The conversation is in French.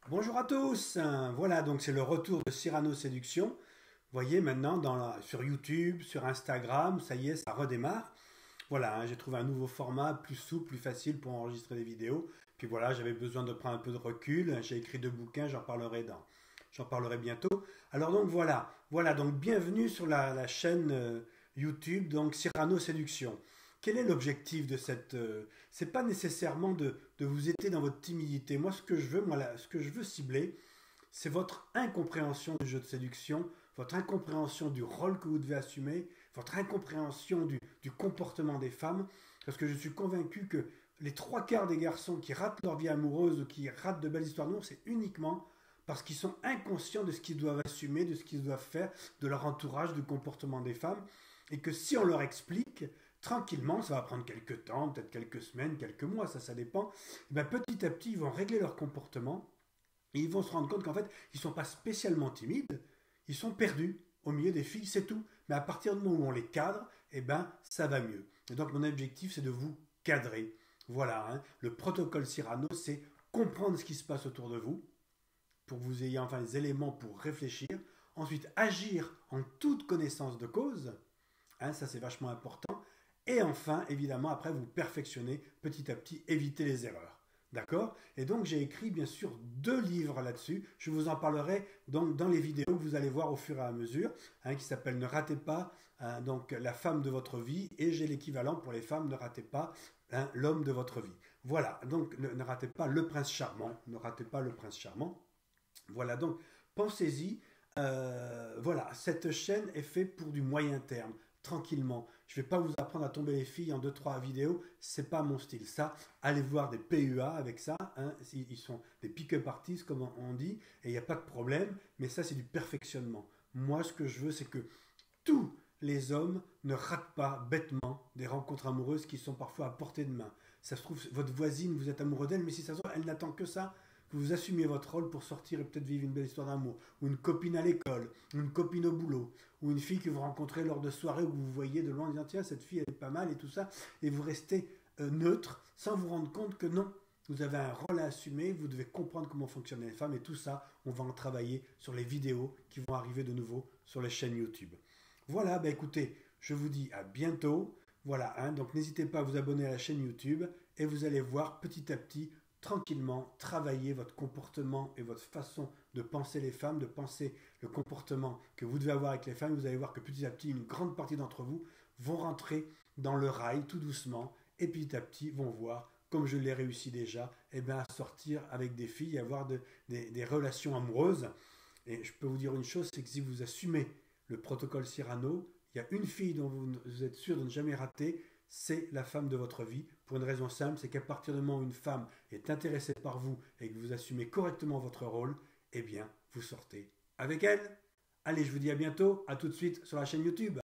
Bonjour à tous, voilà donc c'est le retour de Cyrano Séduction. Vous voyez maintenant sur YouTube, sur Instagram, ça y est, ça redémarre. Voilà, j'ai trouvé un nouveau format plus souple, plus facile pour enregistrer des vidéos. Puis voilà, j'avais besoin de prendre un peu de recul. J'ai écrit 2 bouquins, j'en parlerai bientôt. Alors donc voilà donc bienvenue sur la chaîne YouTube donc Cyrano Séduction. Quel est l'objectif de cette c'est pas nécessairement de vous aider dans votre timidité. Moi, ce que je veux cibler, c'est votre incompréhension du jeu de séduction, votre incompréhension du rôle que vous devez assumer, votre incompréhension du comportement des femmes, parce que je suis convaincu que les 3 quarts des garçons qui ratent leur vie amoureuse ou qui ratent de belles histoires d'amour, c'est uniquement parce qu'ils sont inconscients de ce qu'ils doivent assumer, de ce qu'ils doivent faire, de leur entourage, du comportement des femmes, et que si on leur explique, tranquillement, ça va prendre quelques temps, peut-être quelques semaines, quelques mois, ça dépend, et bien petit à petit, ils vont régler leur comportement, et ils vont se rendre compte qu'en fait, ils ne sont pas spécialement timides, ils sont perdus au milieu des filles, c'est tout. Mais à partir du moment où on les cadre, eh ben, ça va mieux. Et donc mon objectif, c'est de vous cadrer. Voilà, hein. Le protocole Cyrano, c'est comprendre ce qui se passe autour de vous, pour que vous ayez enfin les éléments pour réfléchir. Ensuite, agir en toute connaissance de cause. Hein, ça, c'est vachement important. Et enfin, évidemment, après, vous perfectionnez petit à petit, évitez les erreurs. D'accord. Et donc, j'ai écrit, bien sûr, 2 livres là-dessus. Je vous en parlerai donc dans les vidéos que vous allez voir au fur et à mesure, hein, qui s'appellent Ne ratez pas donc, la femme de votre vie. Et j'ai l'équivalent pour les femmes, Ne ratez pas l'homme de votre vie. Voilà, donc ne ratez pas le prince charmant. Ne ratez pas le prince charmant. Voilà, donc pensez-y. Voilà, cette chaîne est faite pour du moyen terme, tranquillement. Je ne vais pas vous apprendre à tomber les filles en 2 3 vidéos, c'est pas mon style. Ça, allez voir des PUA avec ça, hein. Ils sont des pick-up artists, comme on dit, et il n'y a pas de problème, mais ça, c'est du perfectionnement. Moi, ce que je veux, c'est que tous les hommes ne ratent pas bêtement des rencontres amoureuses qui sont parfois à portée de main. Ça se trouve, votre voisine, vous êtes amoureux d'elle, mais si ça se trouve, elle n'attend que ça, que vous assumiez votre rôle pour sortir et peut-être vivre une belle histoire d'amour. Ou une copine à l'école, ou une copine au boulot, ou une fille que vous rencontrez lors de soirées où vous voyez de loin en disant tiens, cette fille, elle est pas mal et tout ça, et vous restez neutre sans vous rendre compte que non. Vous avez un rôle à assumer, vous devez comprendre comment fonctionnent les femmes et tout ça, on va en travailler sur les vidéos qui vont arriver de nouveau sur les chaînes YouTube. Voilà, bah écoutez, je vous dis à bientôt. Voilà, hein, donc n'hésitez pas à vous abonner à la chaîne YouTube et vous allez voir petit à petit, tranquillement, travailler votre comportement et votre façon de penser les femmes, de penser le comportement que vous devez avoir avec les femmes. Vous allez voir que petit à petit, une grande partie d'entre vous vont rentrer dans le rail tout doucement et petit à petit vont voir, comme je l'ai réussi déjà, eh bien, à sortir avec des filles, à avoir des relations amoureuses. Et je peux vous dire une chose, c'est que si vous assumez le protocole Cyrano, il y a une fille dont vous êtes sûr de ne jamais rater, c'est la femme de votre vie. Pour une raison simple, c'est qu'à partir du moment où une femme est intéressée par vous et que vous assumez correctement votre rôle, eh bien, vous sortez avec elle. Allez, je vous dis à bientôt, à tout de suite sur la chaîne YouTube.